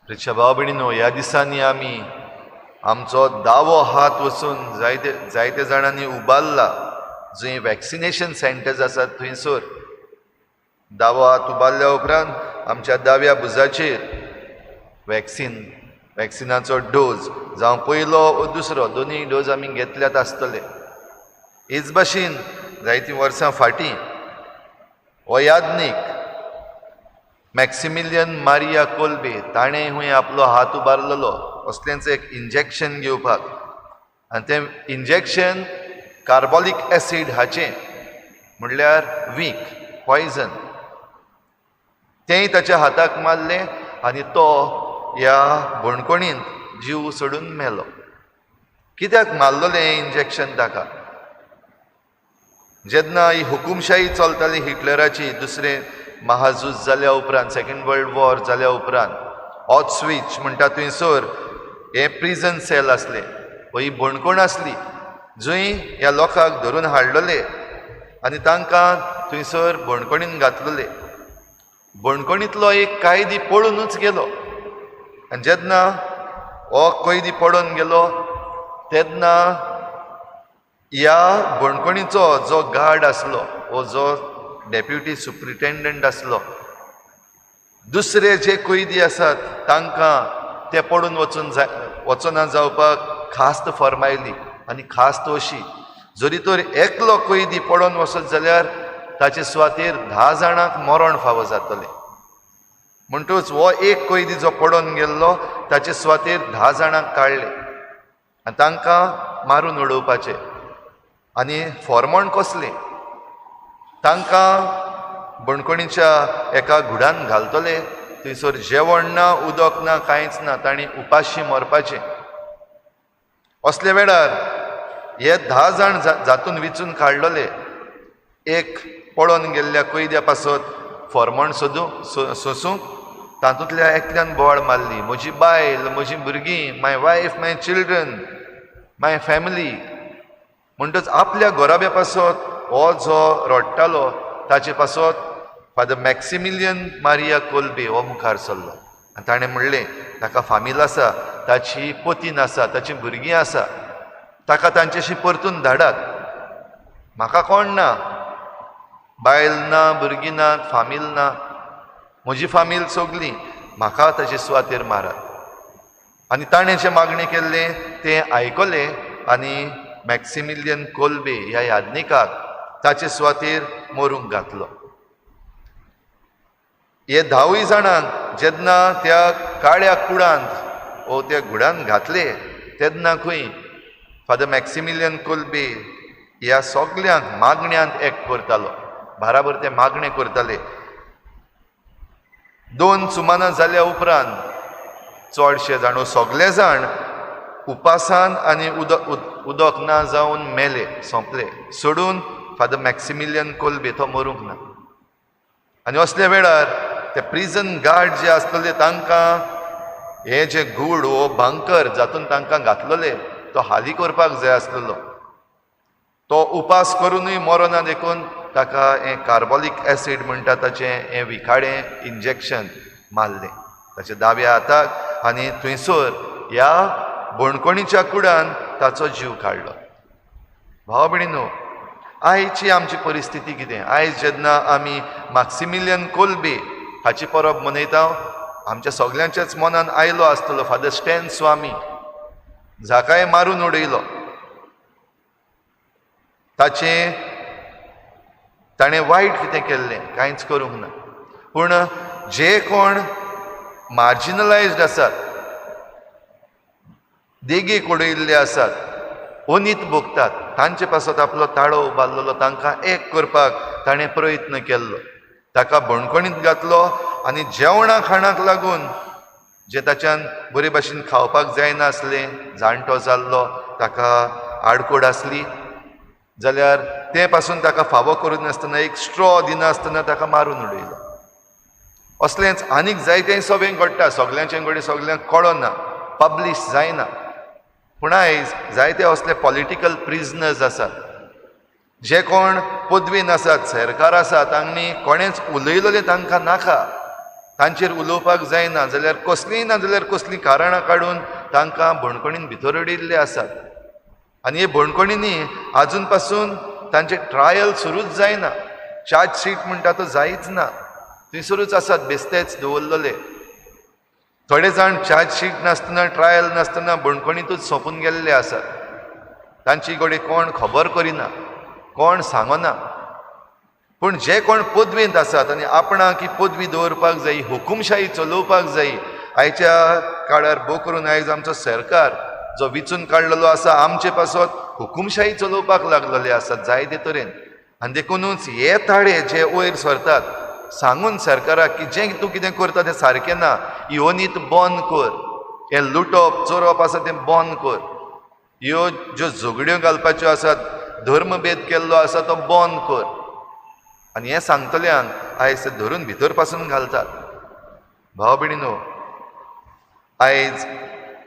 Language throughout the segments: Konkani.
रिक्षा भाव भयणीनो, ह्या दिसांनी आमी आमचो दावो हात वचून जायते जाणांनी उबारला. जंय वॅक्सिनेशन सेंटर्स आसात थंयसर दावो हात उबारल्या उपरांत आमच्या दाव्या भुजाचेर वॅक्सिनाचो डोज जावं पयलो वा दुसरो दोनूय डोज आमी घेतल्यात आसतले. हेच भाशेन जायतीं वर्सां फाटीं हो याज्ञीक मॅक्सिमिलियन मारिया कोल्बे ताणें हुंय आपलो हात उबारलेलो असलेंच एक इंजेक्शन घेवपाक, आनी तें इंजेक्शन कार्बोलीक एसीड हाचें म्हणल्यार वीख पॉयझन तेंय ताच्या हाताक मारलें आनी तो ह्या बोणकोणींत जीव सोडून मेलो. कित्याक मारलेलें हें इंजेक्शन ताका? जेन्ना ही हुकुमशाही चलताली हिटलराची दुसरें महाझूज जाल्या उपरांत, सेकंड वर्ल्ड वॉर जाल्या उपरांत ऑस्विच म्हणटा थंयसर हे प्रिजन सेल आसले, ही बोणकोण आसली जंय ह्या लोकांक धरून हाडलेले आनी तांकां थंयसर बोणकोणीन घातलेले. बोणकोणींतलो एक कैदी पळूनूच गेलो आनी जेन्ना हो कैदी पळून गेलो तेन्ना ह्या बोणकोणीचो जो गार्ड आसलो वो जो डेप्युटी सुप्रिटेंडंट आसलो, दुसरे जे कैदी आसात तांकां ते पळून वचना जावपाक खास्त फर्मायली. आनी खास्त अशी जरी तर एकलो कैदी पळोवन वचत जाल्यार ताचे सुवातेर 10 जाणांक मरण फावो जातलें. म्हणटूच हो एक कैदी जो पळोवन गेल्लो ताचे सुवातेर 10 जाणांक काडले आनी तांकां मारून उडोवपाचें. आनी फॉर्मण कसलें? तांकां बोणकोणीच्या एका घुडान घालतले, थंयसर जेवण ना, उदक ना, कांयच ना, तांणी उपाशी मरपाचें. असले वेळार हे 10 जाण जातून विचून काडलेले एक पळोवन गेल्ल्या कैद्या पासत फॉर्मण सोसूंक तातूंतल्या एकल्यान बोवाळ मारली, म्हजी बायल, म्हजी भुरगीं, my wife, my children, my family. म्हणटच आपल्या घोराब्या पासत हो जो रडटालो ताचे पासत फादर मॅक्सिमिलियन मारिया कोल्बे हो मुखार सरलो आनी ताणें म्हणलें ताका फामील आसा, ताची पतीन आसा, ताची भुरगीं आसा, ताका तांच्याशी परतून धाडात. म्हाका कोण ना, बायल ना, भुरगीं नात, फामील ना, म्हजी फामील सोगली, म्हाका ताचे सुवातेर मारात. आनी ताणें जें मागणें केल्लें तें आयकलें आनी मॅक्सिमिलियन कोल्बे ह्या याज्ञिकाक ताचे सुवातेर मरूंक घातलो. हे 10 जाणांक जेन्ना त्या काळ्या कुडांत वो त्या घुडान घातले तेन्ना खंय फादर मॅक्सिमिलियन कोल्बे ह्या सगल्यांक मागण्यांत एक करतालो, बाराबर ते मागणें करताले. 2 सुमानां जाल्या उपरांत चडशे जाण, सगळे जाण उपासान आनी उदक ना जावन मेले, सोंपले, सोडून फादर मॅक्सिमिलियन कोल्बे तो मरूंक ना. आनी असल्या वेळार ते प्रिजन गार्ड जे आसतले तांकां हे जे गूड वो भांकर जातून तांकां घातलेले तो हाली करपाक जाय आसलेलो. तो उपास करूनय मरना देखून ताका हें कार्बोलीक एसीड म्हणटा ताचें हें विखाडें इंजेक्शन मारलें ताच्या दाव्या हाताक आनी थंयसर ह्या बोणकोणीच्या कुडान ताचो जीव काडलो. भाव भयणीनो, आयची आमची परिस्थिती कितें? आयज जेन्ना आमी मॅक्सिमिलियन कोल्बे हाची परब मनयता, आमच्या सगल्यांच्याच मनान आयलो आसतलो फादर स्टॅन स्वामी, जाकाय मारून उडयलो. ताणें वायट कितें केल्लें? कांयच करूंक ना. पूण जे कोण मार्जिनलायज्ड आसात, देगेक उडयल्ले आसात, ओनीत भोगतात, तांचे पासत आपलो ताळो उबारलेलो तांकां एक करपाक ताणें प्रयत्न केल्लो. ताका बोणकोणींत घातलो आनी जेवणा खाणाक लागून जे ताच्यान बरे भाशेन खावपाक जायनासलें, जाणटो जाल्लो, ताका आडकोड आसली जाल्यार ते पासून ताका फावो करून नासतना एक स्ट्रॉ दिनासतना ताका मारून उडयलो. असलेंच आनीक जायतें सवें घडटा, सगल्यांचें घडये सगल्यांक कळना, पब्लीश जायना. पूण आयज जायते असले पॉलिटिकल प्रिजनर्स आसात, जे कोण पदवेन आसात, सरकार आसा, तांणी कोणेंच उलयलेलें तांकां नाका, तांचेर उलोवपाक जायना जाल्यार कसलीय ना जाल्यार कसली कारणां काडून तांकां बणकणीन भितर उडयल्ले आसात. आनी हे बणकणींनी आजून पासून तांचे ट्रायल सुरूच जायना. चार्ज शीट म्हणटा तो जायच ना, थंयसरूच आसात, बेस्तेच दवरलेले. थोडे जाण चार्ज शीट नासतना ट्रायल नासतना बणकणीतूच सोंपून गेल्ले आसात. तांची घोडी कोण खबर करिना, कोण सांगना. पूण जे कोण पदवेंत आसात आनी आपणाक ही पदवी दवरपाक जाय, हुकुमशाही चलोवपाक जाय, आयच्या काळार भोव करून आयज आमचो सरकार जो विचून काडलेलो आसा आमचे पासत हुकुमशाही चलोवपाक लागलेले आसात जायते तरेन. आनी देखूनच हे ताळे जे वयर सरतात सांगून सरकाराक की जें तूं कितें करता तें सारकें ना, इवनीत बंद कर, हें लुटप चोरप आसा तें बंद कर, ह्यो ज्यो झगड्यो घालपाच्यो आसात, धर्मभेद केल्लो आसा तो बंद कर. आनी हें सांगतल्यांक आयज ते धरून भितर पासून घालतात. भाव भयणीनो, आयज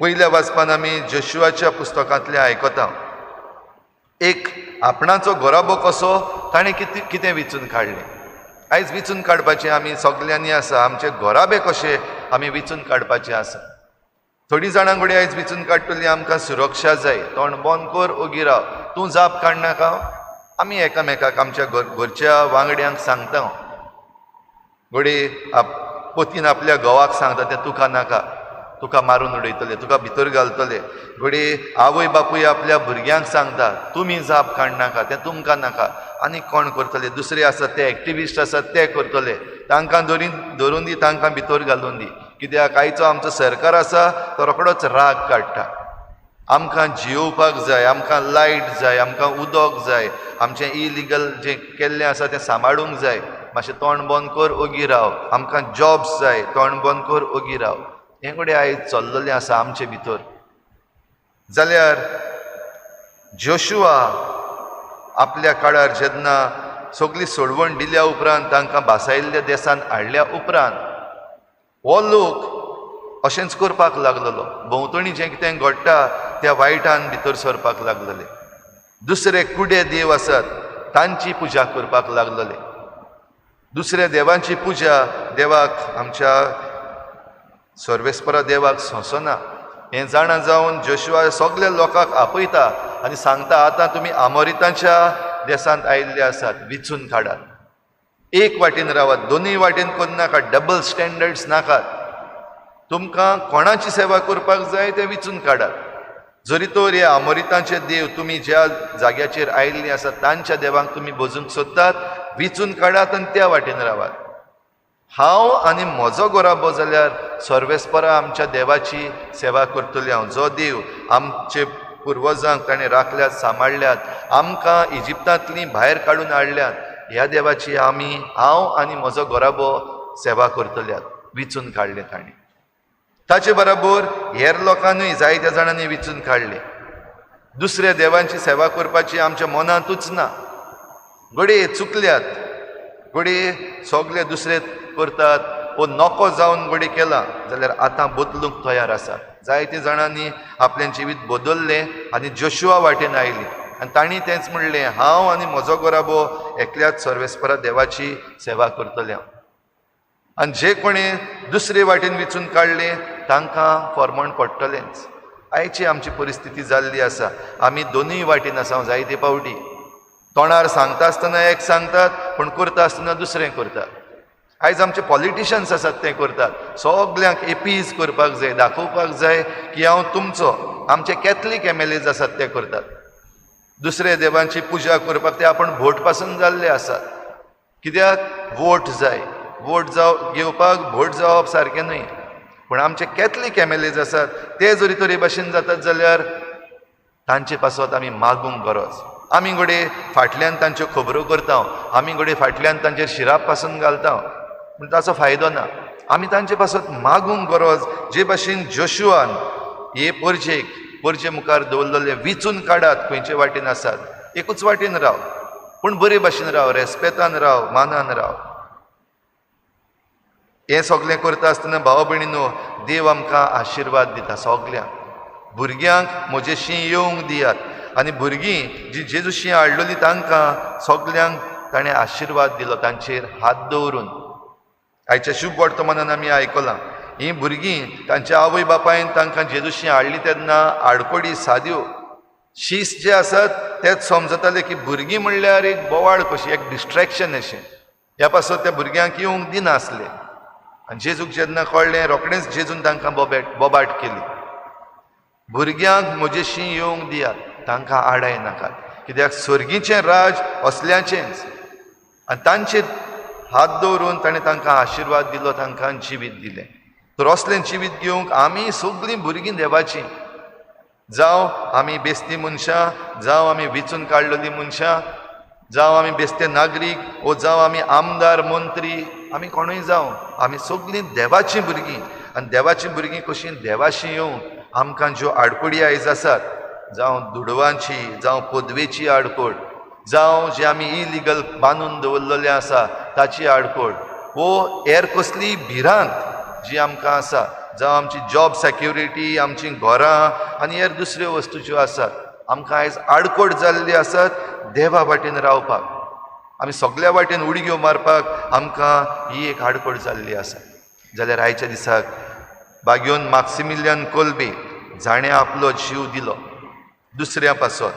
पयल्या वाचपान आमी जोशुआच्या पुस्तकांतलें आयकता एक आपणाचो गोराबो कसो ताणें कितें विचून काडलें. आयज विचून काडपाचें आमी सगल्यांनी आसा, आमचे गोराबे कशे आमी विचून काडपाचे आसा. थोडी जाणां कडेन आयज विचून काडटली आमकां सुरक्षा जाय, तोंड बंद कर, ओगी राव, तूं जाप काडनाका. आमी एकामेकाक आमच्या घरच्या वांगड्यांक सांगता, घोडी पोतीन आपल्या घोवाक सांगता तें तुका नाका, तुका मारून उडयतले, तुका भितर घालतले. घोडी आवय बापूय आपल्या भुरग्यांक सांगता तुमी जाप काडनाका, तें तुमकां नाका. आनी कोण करतले? दुसरे आसात ते एक्टिविस्ट आसात ते करतले. तांकां धरून दी, तांकां भितर घालून दी. कित्याक आयचो आमचो सरकार आसा तो रोखडोच राग काडटा. आमकां जियोवपाक जाय, आमकां लायट जाय, आमकां उदक जाय, आमचें इलिगल जें केल्लें आसा तें सांबाळूंक जाय. मातशें तोंड बंद कर, ओगी राव. आमकां जॉब्स जाय, तोंड बंद कर, ओगी राव. हें कडेन आयज चल्लेलें आसा आमचे भितर. जाल्यार जोशुआ आपल्या काळार जेन्ना सगळी सोडवण दिल्या उपरांत तांकां भासायल्ल्या देशांत हाडल्या उपरांत हो लोक अशेंच करपाक लागलेलो. भोंवतणी जें कितें घडटा त्या वायटान भितर सरपाक लागलेले. दुसरे कुडे देव आसात तांची पुजा करपाक लागलेले. दुसऱ्या देवांची पुजा देवाक, आमच्या सर्वेस्परा देवाक सोंसना. हें जाणा जावन जोशुआ सगल्या लोकांक आपयता आनी सांगता आतां तुमी आमोरितांच्या देशांत आयिल्ले आसात, विचून काडात. एक वाटेन रावात, दोनूय वाटेन करनाका, डबल स्टँडर्ड्स नाकात. तुमकां कोणाची सेवा करपाक जाय तें विचून काडात. जरी तर हे आमोरितांचे देव तुमी ज्या जाग्याचेर आयिल्लीं आसात तांच्या देवांक तुमी भोजूंक सोदतात, विचून काडात आनी त्या वाटेन रावात. हांव आनी म्हजो गोराबो जाल्यार सर्वेस्परा आमच्या देवाची सेवा करतली हांव. जो देव आमचे पुर्वजांक ताणें राखल्यात, सांबाळल्यात, आमकां इजिप्तांतलीं भायर काडून हाडल्यात, ह्या देवाची हांव आनी म्हजो गोराबो सेवा करतल्यात. विचून काडलें ताणें. ताचे बरोबर हेर लोकांनीय जायत्या जाणांनी विचून काडले. दुसऱ्या देवांची सेवा करपाची आमच्या मनांतूच ना. घोडये चुकल्यात, घोडये सगळे दुसरे करतात, वो नको जावन घोडी केला जाल्यार आतां बदलूंक तयार आसा. जायत्या जाणांनी आपलें जिवीत बदललें आनी जोशुआ वाटेन आयलीं आनी तांणी तेंच म्हणलें, हांव आनी म्हजो गोराबो एकल्याच सर्वेस्परा देवाची सेवा करतले हांव. आनी जे कोणी दुसरे वाटेन विचून काडले तांकां फर्मण पडटलेंच. आयची आमची परिस्थिती जाल्ली आसा. आमी दोनूय वाटेन आसा जायते पावटी. तोंडार सांगता आसतना एक सांगतात, पूण करता आसतना दुसरें करतात. आयज आमचे पॉलिटिशियन्स आसात ते करतात. सगल्यांक एपीज करपाक जाय, दाखोवपाक जाय की हांव तुमचो. आमचे कॅथलीक MLAs आसात ते करतात. दुसऱ्या देवांची पुजा करपाक ते आपण भोट पासून जाल्ले आसात. कित्याक वोट जाय, वोट घेवपाक भोट जावप सारकें न्हय. पूण आमचे कॅथलीक MLAs आसात ते जरी तरे भाशेन जातात जाल्यार तांचे पासत आमी मागूंक गरज. आमी घोडये फाटल्यान तांच्यो खबरो करता, आमी घोडये फाटल्यान तांचेर शिराप पासून घालता, पूण ताचो फायदो ना. आमी तांचे पासत मागूंक गरज. जे भाशेन जोशुआन हे परजे मुखार दवरलेले विचून काडात, खंयचे वाटेन आसात, एकूच वाटेन राव, पूण बरे भाशेन राव, रेस्पेतान राव, मानान राव. हें सगळें करता आसतना भाव भयणीनो, देव आमकां आशिर्वाद दिता सगल्यांक. भुरग्यांक म्हजेशी येवंक दियात. आनी भुरगीं जी जेजूशी हाडलेलीं तांकां सगल्यांक ताणें आशिर्वाद दिलो तांचेर हात दवरून. आयच्या शुभ वर्तमानान आमी आयकलां हीं भुरगीं तांच्या आवय बापायन तांकां जेजूशी हाडली तेन्ना आडकोडी साद्यो शीस जे आसात तेच समजताले की भुरगीं म्हणल्यार एक बोवाळ कशी एक डिस्ट्रॅक्शन अशें ह्या पासून त्या भुरग्यांक येवंक दिनासले आनी जेजूक जेन्ना कळ्ळें रोखडेंच जेजून तांकां बोबाट केली भुरग्यांक म्हजेशी येवंक दियात तांकां आडाय नाकात कित्याक स्वर्गीचें राज असल्याचेंच आनी तांचे हात दवरून ताणें तांकां आशिर्वाद दिलो तांकां जिवीत दिलें तर असलें जिवीत घेवंक आमी सगळीं भुरगीं देवाचीं जावं आमी बेस्ती मनशां जावं आमी वेंचून काडलेलीं मनशां जावं आमी बेस्ते नागरीक वो जावं आमी आमदार मंत्री आमी कोणूय जावं आमी सगळीं देवाचीं भुरगीं आनी देवाचीं भुरगीं कशीं देवाशी येवंक आमकां ज्यो आडकोडी आयज आसात जावं दुडवांची जावं पदवेची आडकोड जावं जे आमी इलिगल बांदून दवरलेलें आसा ताची आडकोड वो हेर कसली भिरांत जी आमकां आसा जावं आमची जॉब सेक्युरिटी आमचीं घरां आनी हेर दुसऱ्यो वस्तू ज्यो आसात आमकां आयज आडकोड जाल्ली आसात देवा वाटेन रावपाक आमी सगळ्या वाटेन उडक्यो मारपाक आमकां ही एक आडकोड जाल्ली आसा जाल्यार आयच्या दिसाक बागेवन मॅक्सिमिलियन कोल्बे जाणें आपलो जीव दिलो दुसऱ्या पासून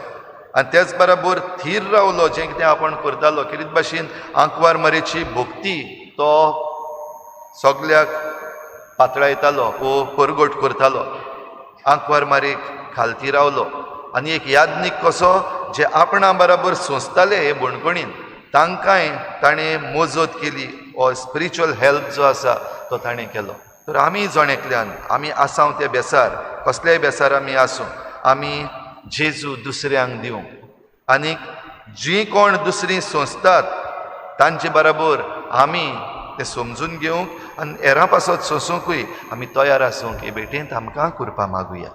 आनी तेच बरोबर थीर रावलो जें कितें आपण करतालो कितें भाशेन आंकवार मारेची भक्ती तो सगळ्याक पातळायतालो वो परगट करतालो आंकवार मारेक खालती रावलो आनी एक यादनीक कसो जे आपणा बरोबर सोंसताले हे बोणकोणीन तांकांय ताणें मजत केली हो स्पिरिच्युअल हेल्प जो आसा तो ताणें केलो तर आमी जणेकल्यान आमी आसांव ते बेसार कसलेय बेसार आमी आसूं आमी जेजू दुसऱ्यांक दिवंक आनीक जीं कोण दुसरीं सोंसतात तांचे बरोबर आमी ते समजून घेवंक आनी हेरां पासत सोंसूंकूय आमी तयार आसूंक हे भेटेंत आमकां कृपा मागुया.